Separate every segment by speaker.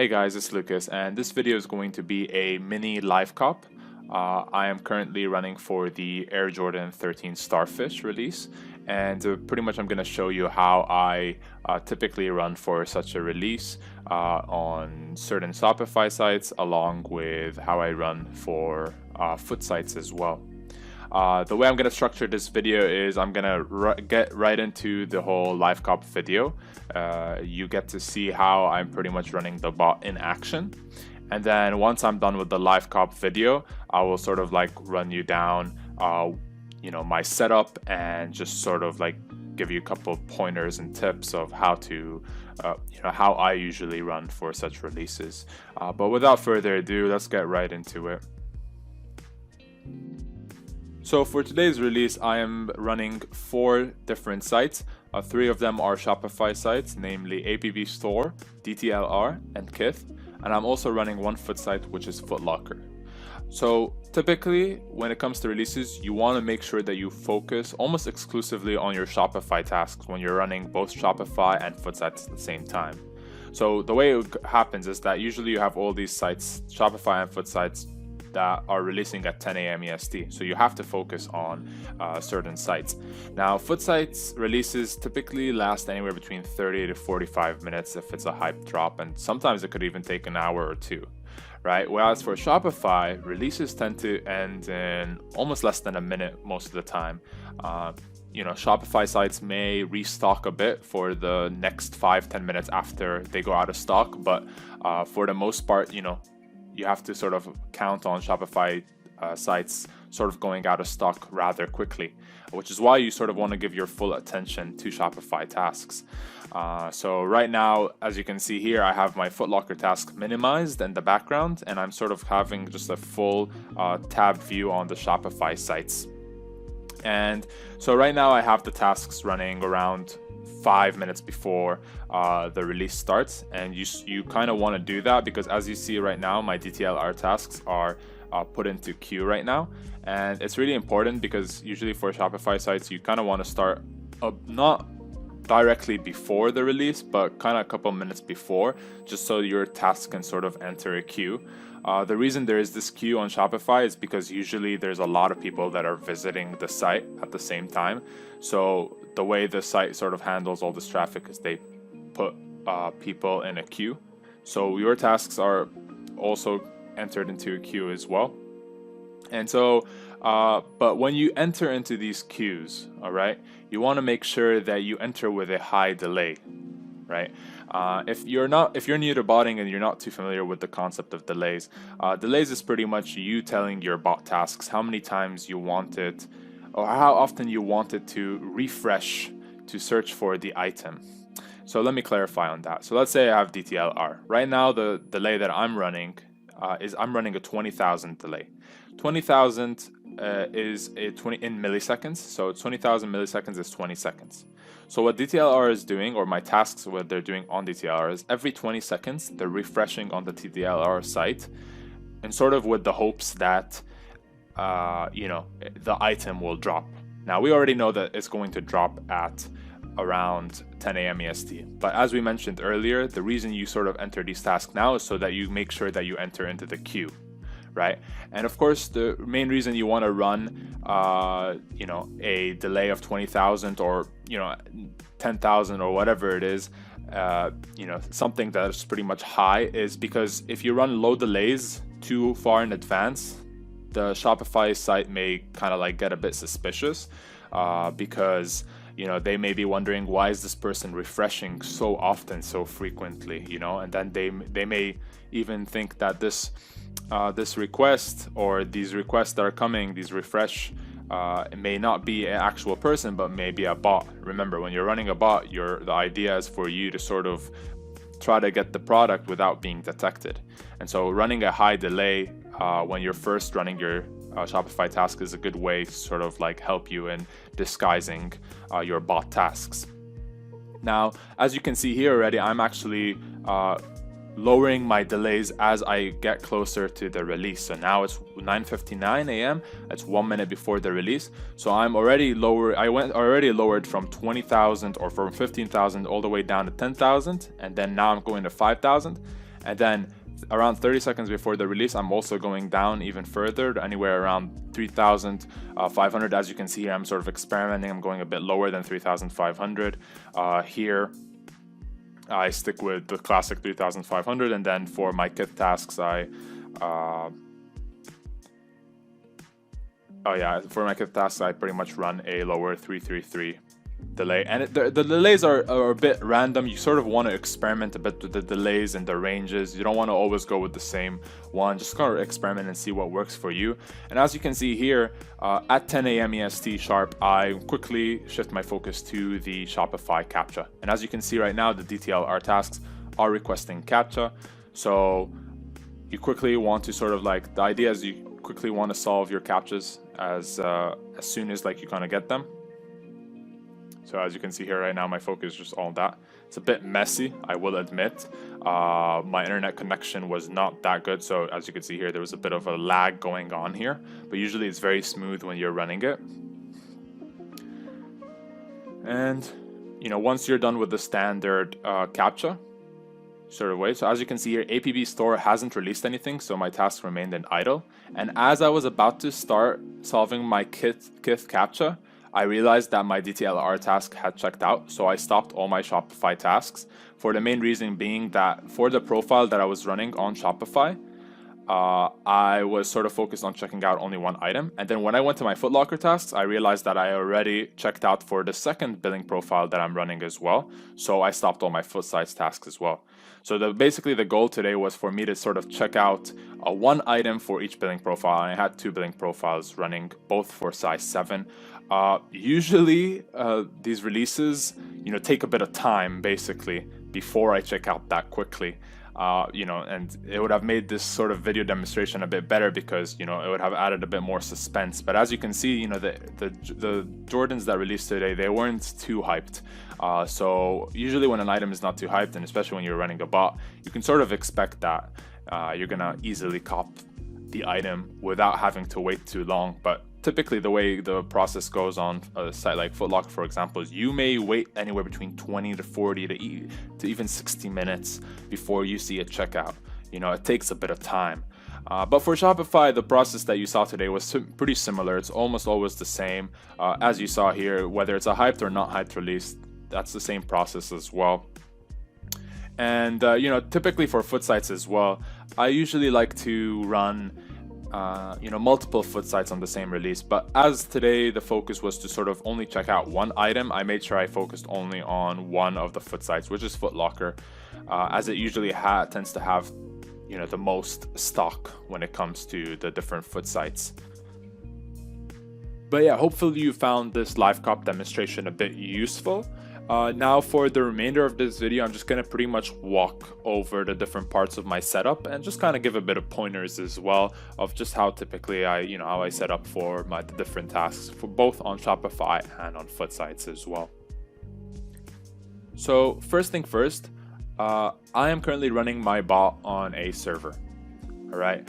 Speaker 1: Hey guys, it's Lucas, and this video is going to be a mini live cop. I am currently running for the Air Jordan 13 Starfish release, and pretty much I'm going to show you how I typically run for such a release on certain Shopify sites, along with how I run for Footsites as well. The way I'm going to structure this video is I'm going to get right into the whole live cop video. You get to see how I'm pretty much running the bot in action. And then once I'm done with the live cop video, I will sort of like run you down, my setup and just sort of like give you a couple of pointers and tips of how to, how I usually run for such releases. But without further ado, let's get right into it. So for today's release, I am running 4 different sites. 3 of them are Shopify sites, namely APV Store, DTLR, and Kith. And I'm also running 1 foot site, which is Footlocker. So typically, when it comes to releases, you want to make sure that you focus almost exclusively on your Shopify tasks when you're running both Shopify and foot sites at the same time. So the way it happens is that usually you have all these sites, Shopify and foot sites, that are releasing at 10 a.m. EST. So you have to focus on certain sites. Now, foot sites releases typically last anywhere between 30 to 45 minutes if it's a hype drop, and sometimes it could even take an hour or 2, right? Whereas for Shopify, releases tend to end in almost less than a minute most of the time. Shopify sites may restock a bit for the next 5-10 minutes after they go out of stock, but for the most part, you have to sort of count on Shopify sites sort of going out of stock rather quickly, which is why you sort of want to give your full attention to Shopify tasks. So right now, as you can see here, I have my Footlocker task minimized in the background, and I'm sort of having just a full tab view on the Shopify sites. And so right now I have the tasks running around 5 minutes before the release starts, and you kind of want to do that because, as you see right now, my DTLR tasks are put into queue right now, and it's really important because usually for Shopify sites you kind of want to start not directly before the release, but kind of a couple minutes before, just so your task can sort of enter a queue. The reason there is this queue on Shopify is because usually there's a lot of people that are visiting the site at the same time. So the way the site sort of handles all this traffic is they put people in a queue. So your tasks are also entered into a queue as well. And so, but when you enter into these queues, all right, you want to make sure that you enter with a high delay, right? If you're new to botting and you're not too familiar with the concept of delays, delays is pretty much you telling your bot tasks how many times you want it, or how often you want it to refresh to search for the item. So let me clarify on that. So let's say I have DTLR. Right now, the delay that I'm running is I'm running a 20,000 delay. 20,000 is a 20 in milliseconds. So 20,000 milliseconds is 20 seconds. So what DTLR is doing, or my tasks, what they're doing on DTLR, is every 20 seconds, they're refreshing on the DTLR site, and sort of with the hopes that the item will drop. Now, we already know that it's going to drop at around 10 a.m. EST. But as we mentioned earlier, the reason you sort of enter these tasks now is so that you make sure that you enter into the queue, right? And of course, the main reason you want to run, a delay of 20,000 or, 10,000 or whatever it is, something that's pretty much high, is because if you run low delays too far in advance, the Shopify site may kind of like get a bit suspicious because they may be wondering, why is this person refreshing so often, so frequently, and then they may even think that this request or these requests that are coming, these refresh, it may not be an actual person, but maybe a bot. Remember, when you're running a bot, the idea is for you to sort of try to get the product without being detected. And so running a high delay when you're first running your Shopify task is a good way to sort of like help you in disguising your bot tasks. Now, as you can see here already, I'm actually lowering my delays as I get closer to the release. So now it's 9:59 a.m. It's 1 minute before the release. So I'm already lower. I already lowered from 20,000 or from 15,000 all the way down to 10,000, and then now I'm going to 5,000. And then around 30 seconds before the release, I'm also going down even further, anywhere around 3,500. As you can see here, I'm sort of experimenting. I'm going a bit lower than 3,500. Here, I stick with the classic 3,500, and then for my kit tasks, for my kit tasks, I pretty much run a lower 333 delay. And the delays are a bit random. You sort of want to experiment a bit with the delays and the ranges. You don't want to always go with the same one. Just kind of experiment and see what works for you. And as you can see here, at 10 a.m. EST sharp, I quickly shift my focus to the Shopify CAPTCHA. And as you can see right now, the DTLR tasks are requesting CAPTCHA. So you quickly want to sort of like, the idea is you quickly want to solve your CAPTCHAs as soon as like you kind of get them. So as you can see here right now, my focus is just all that. It's a bit messy, I will admit. My internet connection was not that good, so as you can see here, there was a bit of a lag going on here, but usually it's very smooth when you're running it. And you know, once you're done with the standard CAPTCHA sort of way, so as you can see here, APB Store hasn't released anything, so my task remained in idle. And as I was about to start solving my kith CAPTCHA, I realized that my DTLR task had checked out, so I stopped all my Shopify tasks, for the main reason being that for the profile that I was running on Shopify, I was sort of focused on checking out only one item. And then when I went to my Foot Locker tasks, I realized that I already checked out for the second billing profile that I'm running as well, so I stopped all my Footsites tasks as well. So basically the goal today was for me to sort of check out one item for each billing profile, and I had 2 billing profiles running, both for size 7. Usually these releases, you know, take a bit of time basically before I check out that quickly. You know, and it would have made this sort of video demonstration a bit better because, you know, it would have added a bit more suspense. But as you can see, you know, the Jordans that released today, they weren't too hyped. So usually when an item is not too hyped, and especially when you're running a bot, you can sort of expect that you're gonna easily cop the item without having to wait too long. But typically the way the process goes on a site like Foot Locker, for example, is you may wait anywhere between 20 to 40 to even 60 minutes before you see a checkout. You know, it takes a bit of time. But for Shopify, the process that you saw today was pretty similar. It's almost always the same. As you saw here, whether it's a hyped or not hyped release, that's the same process as well. And you know, typically for Footsites as well, I usually like to run you know, multiple Footsites on the same release. But as today the focus was to sort of only check out one item, I made sure I focused only on one of the Footsites, which is Foot Locker, as it usually tends to have, you know, the most stock when it comes to the different Footsites. But yeah, hopefully you found this live cop demonstration a bit useful. Now for the remainder of this video, I'm just going to pretty much walk over the different parts of my setup and just kind of give a bit of pointers as well of just how typically how I set up for the different tasks for both on Shopify and on Footsites as well. So first thing first, I am currently running my bot on a server. All right.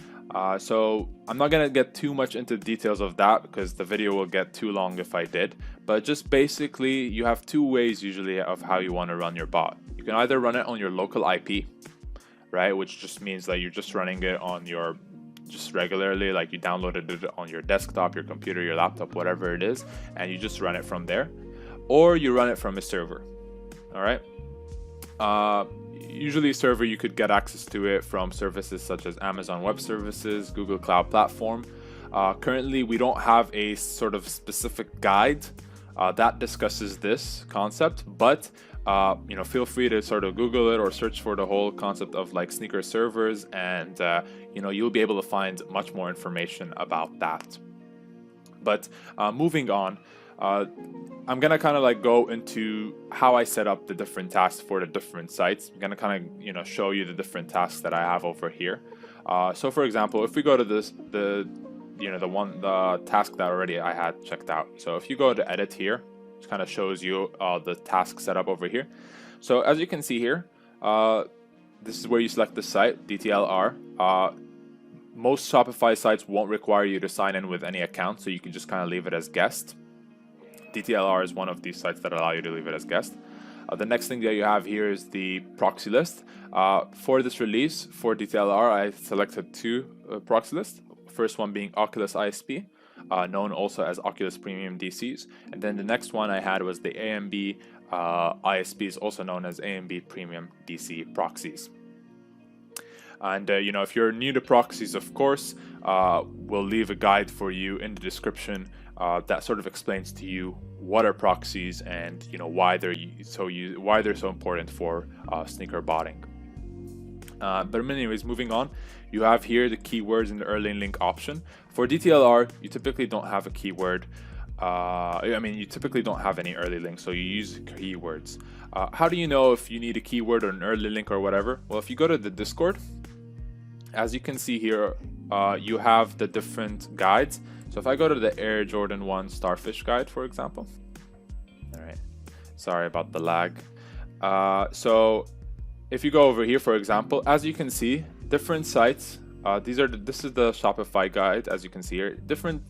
Speaker 1: So I'm not going to get too much into the details of that because the video will get too long if I did, but just basically you have 2 ways usually of how you want to run your bot. You can either run it on your local IP, right, which just means that you're just running it on your just regularly, like you downloaded it on your desktop, your computer, your laptop, whatever it is, and you just run it from there, or you run it from a server. All right. Usually a server, you could get access to it from services such as Amazon Web Services, Google Cloud Platform. Currently, we don't have a sort of specific guide that discusses this concept, but you know, feel free to sort of Google it or search for the whole concept of like sneaker servers, and you know, you'll be able to find much more information about that. But moving on, I'm gonna kind of like go into how I set up the different tasks for the different sites. I'm gonna kind of, you know, show you the different tasks that I have over here. So for example, if we go to the task that already I had checked out. So if you go to edit here, it kind of shows you the task setup over here. So as you can see here, this is where you select the site, DTLR. Most Shopify sites won't require you to sign in with any account, so you can just kind of leave it as guest. DTLR is one of these sites that allow you to leave it as guest. The next thing that you have here is the proxy list. For this release, for DTLR, I selected two proxy lists. First one being Oculus ISP, known also as Oculus Premium DCs. And then the next one I had was the AMB ISPs, also known as AMB Premium DC proxies. And if you're new to proxies, of course, we'll leave a guide for you in the description that sort of explains to you what are proxies and why they're so important for sneaker botting. But anyways, moving on, you have here the keywords in the early link option. For DTLR, you typically don't have a keyword. You typically don't have any early links, so you use keywords. How do you know if you need a keyword or an early link or whatever? Well, if you go to the Discord, as you can see here, you have the different guides. So if I go to the Air Jordan 1 Starfish guide, for example. All right, sorry about the lag. So if you go over here, for example, as you can see, different sites. This is the Shopify guide, as you can see here.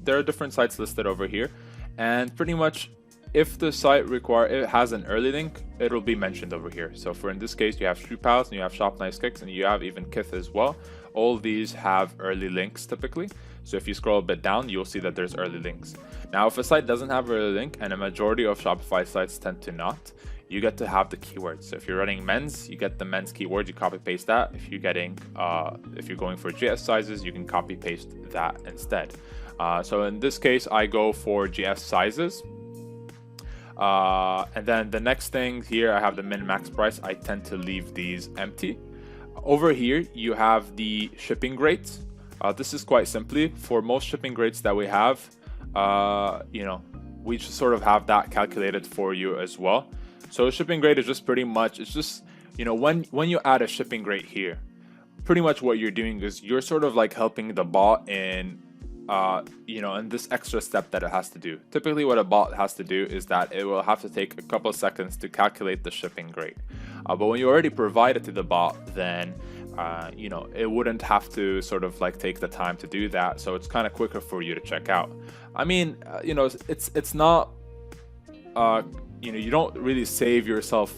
Speaker 1: There are different sites listed over here, and pretty much if the site has an early link, it'll be mentioned over here. So in this case, you have Shoe Pals and you have Shop Nice Kicks and you have even Kith as well. All these have early links typically. So if you scroll a bit down, you'll see that there's early links. Now, if a site doesn't have an early link, and a majority of Shopify sites tend to not, you get to have the keywords. So if you're running men's, you get the men's keyword, you copy paste that. If you're going for GS sizes, you can copy paste that instead. So in this case, I go for GS sizes. And then the next thing here, I have the min max price. I tend to leave these empty. Over here, you have the shipping rates. This is quite simply for most shipping rates that we have. We just sort of have that calculated for you as well. So shipping rate is just pretty much, it's just, when you add a shipping rate here, pretty much what you're doing is you're sort of like helping the bot in this extra step that it has to do. Typically what a bot has to do is that it will have to take a couple of seconds to calculate the shipping rate. But when you already provide it to the bot, then it wouldn't have to sort of like take the time to do that. So it's kind of quicker for you to check out. I mean, it's not, you don't really save yourself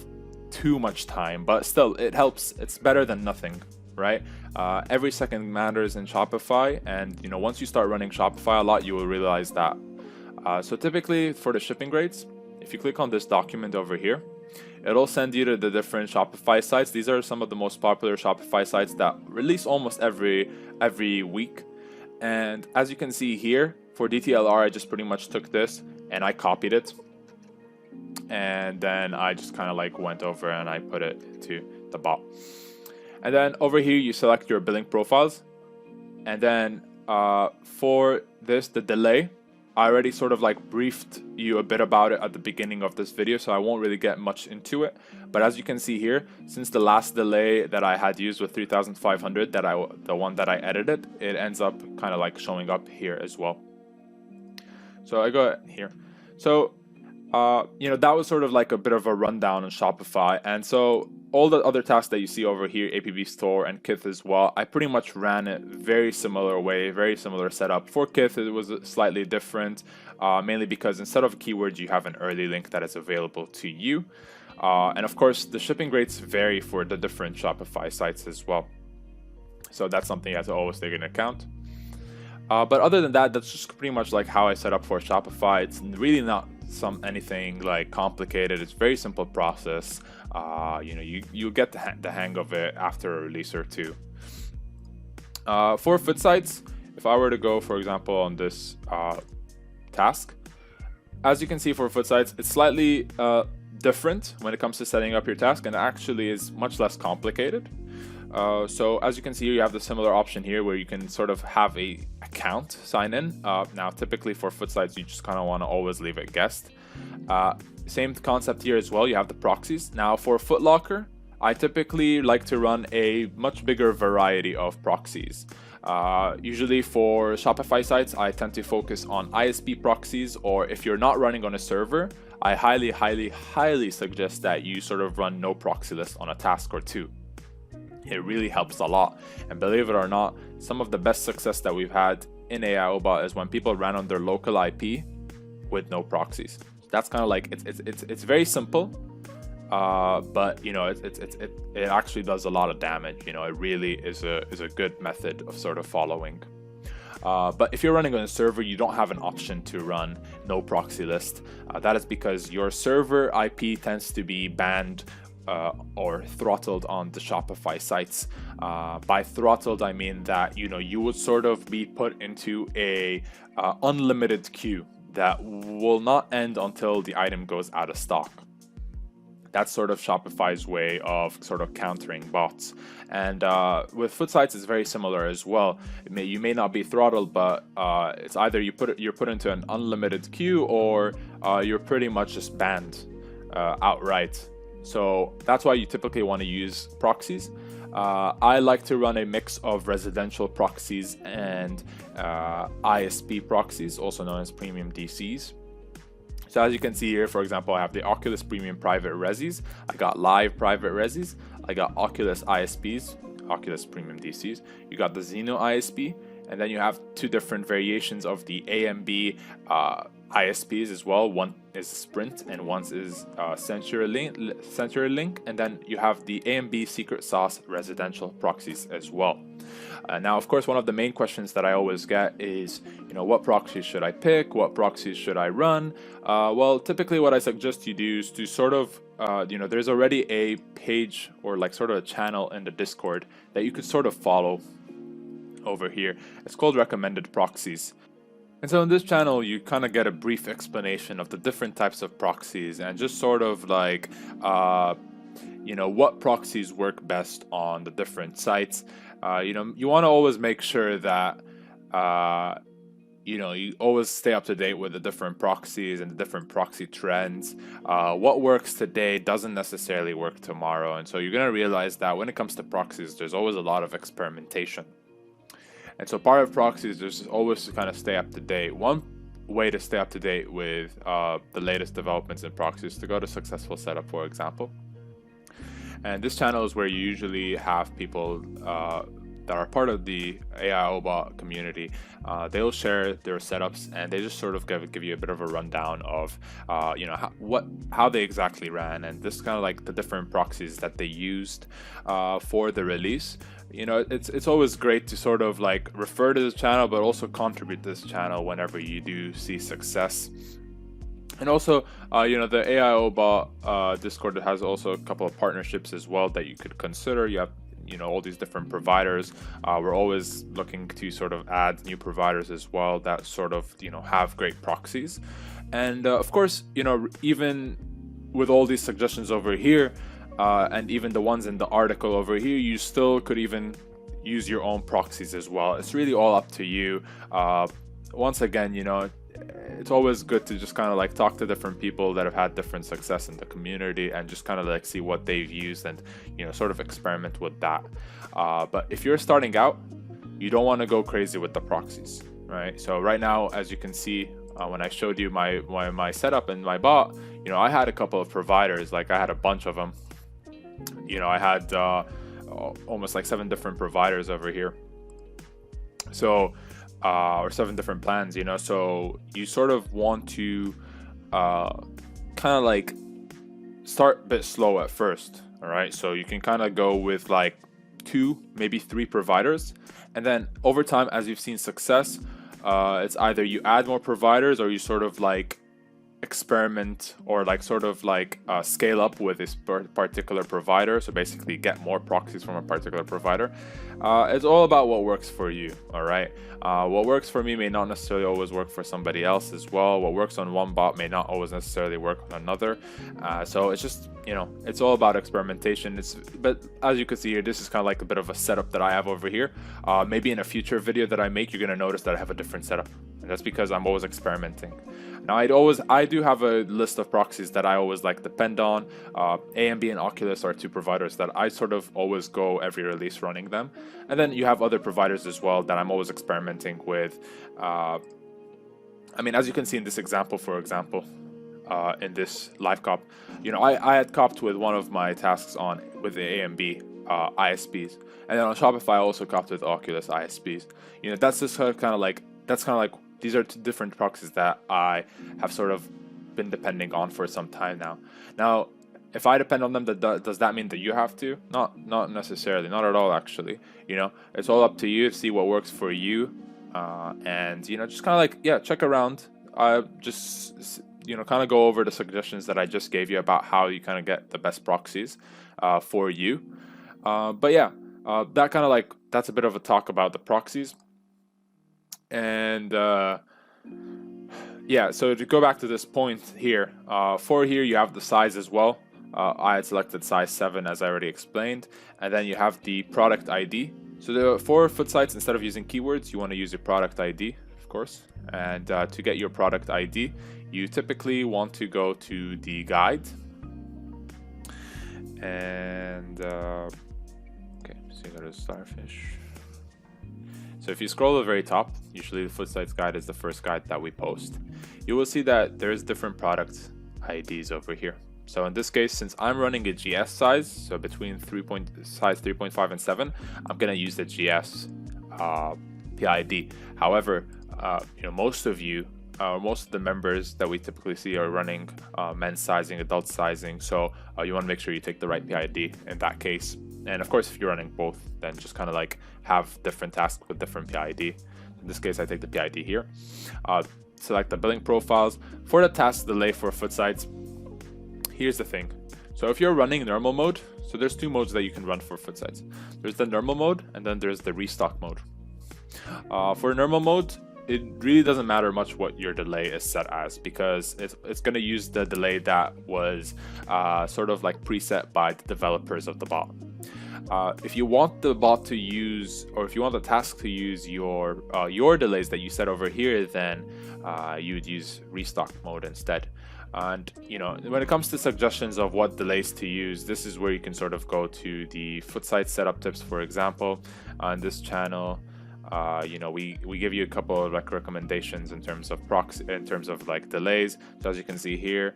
Speaker 1: too much time, but still it helps. It's better than nothing, right? Every second matters in Shopify, and once you start running Shopify a lot, you will realize that. So typically for the shipping rates, if you click on this document over here, it'll send you to the different Shopify sites. These are some of the most popular Shopify sites that release almost every week. And as you can see here, for DTLR, I just pretty much took this and I copied it. And then I just kind of like went over and I put it to the bot. And then over here, you select your billing profiles. And then for this, the delay, I already sort of like briefed you a bit about it at the beginning of this video, so I won't really get much into it. But as you can see here, since the last delay that I had used with 3500, the one that I edited, it ends up kind of like showing up here as well. So I go here. So that was sort of like a bit of a rundown on Shopify. And so all the other tasks that you see over here, APB Store and Kith as well, I pretty much ran it very similar way, very similar setup. For Kith, it was slightly different, mainly because instead of keywords, you have an early link that is available to you. And of course, the shipping rates vary for the different Shopify sites as well. So that's something you have to always take into account. But other than that, that's just pretty much like how I set up for Shopify. It's really not anything like complicated. It's a very simple process. You get the hang of it after a release or two. For Footsites, if I were to go, for example, on this task, as you can see for Footsites, it's slightly different when it comes to setting up your task, and actually is much less complicated. So as you can see, you have the similar option here where you can sort of have a account sign in. Now, typically for Footsites, you just kind of want to always leave it guest. Same concept here as well. You have the proxies. Now for Footlocker, I typically like to run a much bigger variety of proxies. Usually for Shopify sites, I tend to focus on ISP proxies, or if you're not running on a server, I highly suggest that you sort of run no proxy list on a task or two. It really helps a lot. And believe it or not, some of the best success that we've had in AIOBot is when people ran on their local IP with no proxies. That's kind of like, it's very simple. but you know, it actually does a lot of damage. You know, it really is a good method of sort of following. But if you're running on a server, you don't have an option to run no proxy list. That is because your server IP tends to be banned or throttled on the Shopify sites. By throttled, I mean that, you know, you would sort of be put into a unlimited queue that will not end until the item goes out of stock. That's sort of Shopify's way of sort of countering bots. And with Footsites, it's very similar as well. You may not be throttled, but it's either you're put into an unlimited queue, or you're pretty much just banned outright. So that's why you typically want to use proxies. I like to run a mix of residential proxies and ISP proxies, also known as premium DCs. So as you can see here, for example, I have the Oculus Premium Private Resis, I got Live Private Resis, I got Oculus ISPs, Oculus Premium DCs, you got the Xeno ISP, and then you have two different variations of the AMB ISPs as well. One is Sprint and one is CenturyLink, and then you have the AMB Secret Sauce residential proxies as well. Now, of course, one of the main questions that I always get is, you know, what proxies should I pick? What proxies should I run? Well, typically what I suggest you do is to sort of, you know, there's already a page or like sort of a channel in the Discord that you could sort of follow over here. It's called Recommended Proxies. And so in this channel, you kind of get a brief explanation of the different types of proxies and just sort of like, you know, what proxies work best on the different sites. You know, you want to always make sure that, you know, you always stay up to date with the different proxies and the different proxy trends. What works today doesn't necessarily work tomorrow. And so you're going to realize that when it comes to proxies, there's always a lot of experimentation. And so part of proxies is always to kind of stay up to date. One way to stay up to date with the latest developments in proxies is to go to Successful Setup, for example. And this channel is where you usually have people that are part of the AIOBot community. They'll share their setups and they just sort of give you a bit of a rundown of you know, how they exactly ran, and this kind of like the different proxies that they used for the release. You know, it's always great to sort of like refer to this channel, but also contribute to this channel whenever you do see success. And also, you know, the AIOBot Discord has also a couple of partnerships as well that you could consider. You have, you know, all these different providers. We're always looking to sort of add new providers as well that sort of, you know, have great proxies. And of course, you know, even with all these suggestions over here, and even the ones in the article over here, you still could even use your own proxies as well. It's really all up to you. Once again, you know, it's always good to just kind of like talk to different people that have had different success in the community and just kind of like see what they've used and, you know, sort of experiment with that. But if you're starting out, you don't want to go crazy with the proxies, right? So right now, as you can see, when I showed you my setup and my bot, you know, I had a couple of providers, like I had a bunch of them. You know, I had almost like 7 different providers over here. So, or 7 different plans, you know, so you sort of want to kind of like start a bit slow at first. All right. So you can kind of go with like 2, maybe 3 providers. And then over time, as you've seen success, it's either you add more providers or you sort of like experiment or like sort of like scale up with this particular provider. So basically get more proxies from a particular provider. It's all about what works for you. All right. What works for me may not necessarily always work for somebody else as well. What works on one bot may not always necessarily work on another. So it's just, you know, it's all about experimentation. But as you can see here, this is kind of like a bit of a setup that I have over here. Maybe in a future video that I make, you're going to notice that I have a different setup. And that's because I'm always experimenting. Now, I do have a list of proxies that I always like depend on. AMB and Oculus are 2 providers that I sort of always go every release running them. And then you have other providers as well that I'm always experimenting with. I mean, as you can see in this example, for example, in this live cop, you know, I had copped with one of my tasks with the AMB ISPs. And then on Shopify, I also copped with Oculus ISPs. You know, that's just kind of like, these are 2 different proxies that I have sort of been depending on for some time now. Now, if I depend on them, does that mean that you have to? Not necessarily, not at all actually. You know, it's all up to you to see what works for you, and you know, just kind of like, yeah, check around. Just, you know, kind of go over the suggestions that I just gave you about how you kind of get the best proxies for you. But yeah, that kind of like, that's a bit of a talk about the proxies. And yeah, so to go back to this point here, for here you have the size as well. I had selected size 7 as I already explained, and then you have the product ID. So for Footsites, instead of using keywords, you want to use your product ID, of course. And to get your product ID, you typically want to go to the guide. And okay, so you go to Starfish. So if you scroll to the very top, usually the Footsites guide is the first guide that we post. You will see that there's different product IDs over here. So in this case, since I'm running a GS size, so between size 3.5 and 7, I'm going to use the GS PID. However, you know, most of the members that we typically see are running men's sizing, adult sizing. So you want to make sure you take the right PID in that case. And of course, if you're running both, then just kind of like have different tasks with different PID. In this case, I take the PID here. Select the billing profiles. For the task delay for Footsites, here's the thing. So if you're running normal mode, so there's 2 modes that you can run for Footsites. There's the normal mode, and then there's the restock mode. For normal mode, it really doesn't matter much what your delay is set as, because it's going to use the delay that was sort of like preset by the developers of the bot. If you want the bot to use, or if you want the task to use your delays that you set over here, then you would use restock mode instead. And you know, when it comes to suggestions of what delays to use, this is where you can sort of go to the Footsites setup tips, for example. On this channel, you know, we give you a couple of like recommendations in terms of proxy, in terms of like delays. So as you can see here,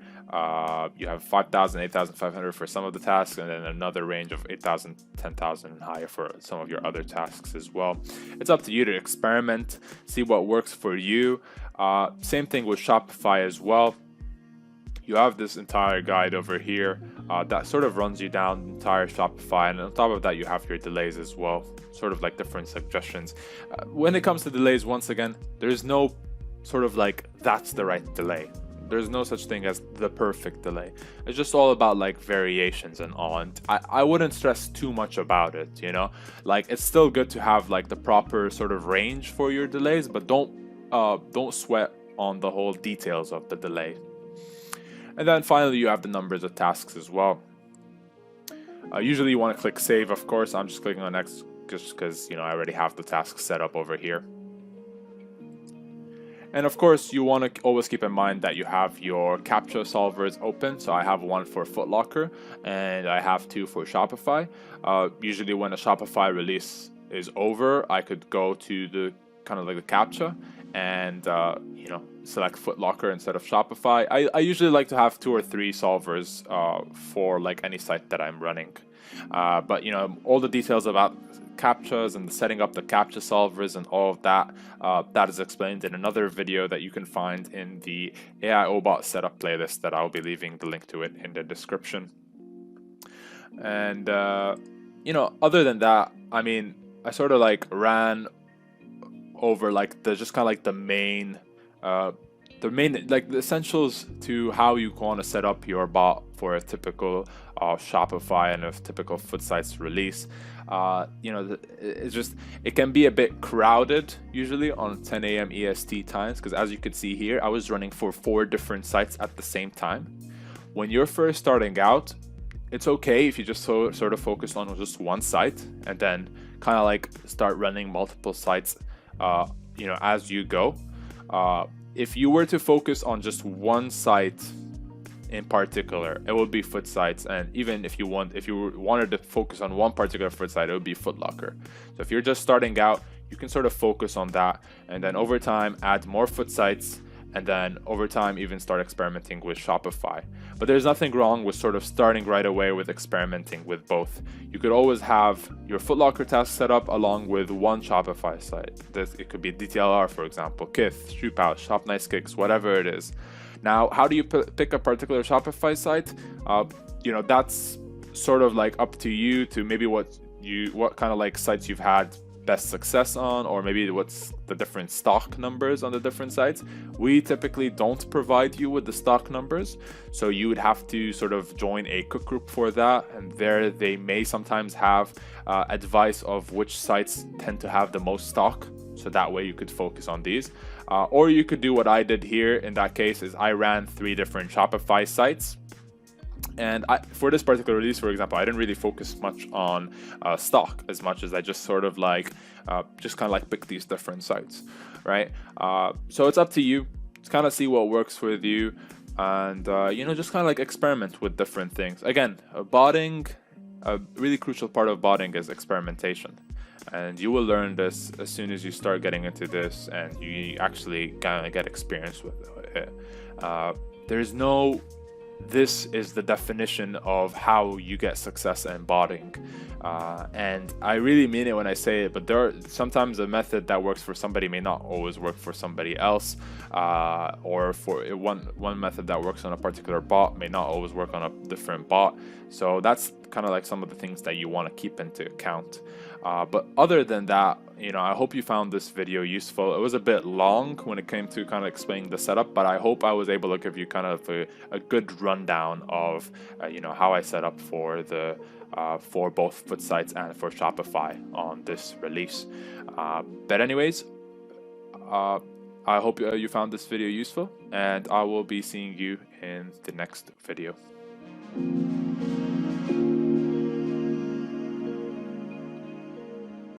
Speaker 1: you have 5,000, 8,500 for some of the tasks, and then another range of 8,000, 10,000 and higher for some of your other tasks as well. It's up to you to experiment, see what works for you. Same thing with Shopify as well. You have this entire guide over here that sort of runs you down the entire Shopify, and on top of that you have your delays as well, sort of like different suggestions. When it comes to delays, once again, there's no sort of like that's the right delay. There's no such thing as the perfect delay. It's just all about like variations and all, and I wouldn't stress too much about it, you know. Like, it's still good to have like the proper sort of range for your delays, but don't sweat on the whole details of the delay. And then finally, you have the numbers of tasks as well. Usually you want to click save, of course. I'm just clicking on next just because, you know, I already have the task set up over here. And of course, you want to always keep in mind that you have your CAPTCHA solvers open. So I have one for Footlocker and I have 2 for Shopify. Usually when a Shopify release is over, I could go to the kind of like the CAPTCHA and you know, select Footlocker instead of Shopify. I usually like to have 2 or 3 solvers for like any site that I'm running. But you know, all the details about CAPTCHAs and setting up the CAPTCHA solvers and all of that, that is explained in another video that you can find in the AIOBot setup playlist that I'll be leaving the link to it in the description. And you know, other than that, I mean, I sort of like ran over like the just kind of like the main like the essentials to how you want to set up your bot for a typical Shopify and a typical Footsites release. You know, it's just, it can be a bit crowded usually on 10 a.m. EST times, because as you can see here, I was running for 4 different sites at the same time. When you're first starting out, it's okay if you just sort of focus on just one site and then kind of like start running multiple sites you know, as you go. If you were to focus on just one site in particular, it would be Footsites, and even if you wanted to focus on one particular Footsite, it would be Footlocker. So if you're just starting out, you can sort of focus on that, and then over time add more Footsites, and then over time even start experimenting with Shopify. But there's nothing wrong with sort of starting right away with experimenting with both. You could always have your Footlocker task set up along with one Shopify site. It could be DTLR, for example, Kith, Shoe Pouch, Shop Nice Kicks, whatever it is. Now, how do you pick a particular Shopify site? that's sort of like up to you to maybe what kind of like sites you've had best success on, or maybe what's the different stock numbers on the different sites. We typically don't provide you with the stock numbers, so you would have to sort of join a cook group for that, and there they may sometimes have advice of which sites tend to have the most stock, so that way you could focus on these. Or you could do what I did here. In that case, is I ran 3 different Shopify sites. And for this particular release, for example, I didn't really focus much on stock as much as I just sort of like just kind of like pick these different sites, right? So it's up to you to kind of see what works with you, and just kind of like experiment with different things. Again, botting, a really crucial part of botting is experimentation, and you will learn this as soon as you start getting into this and you actually kind of get experience with it. There's no this is the definition of how you get success in botting, and I really mean it when I say it, but there are sometimes a method that works for somebody may not always work for somebody else, or for one method that works on a particular bot may not always work on a different bot. So that's kind of like some of the things that you want to keep into account. But other than that, I hope you found this video useful. It was a bit long when it came to kind of explaining the setup, but I hope I was able to give you kind of a good rundown of how I set up for the for both Footsites and for Shopify on this release. But anyways, I hope you found this video useful, and I will be seeing you in the next video.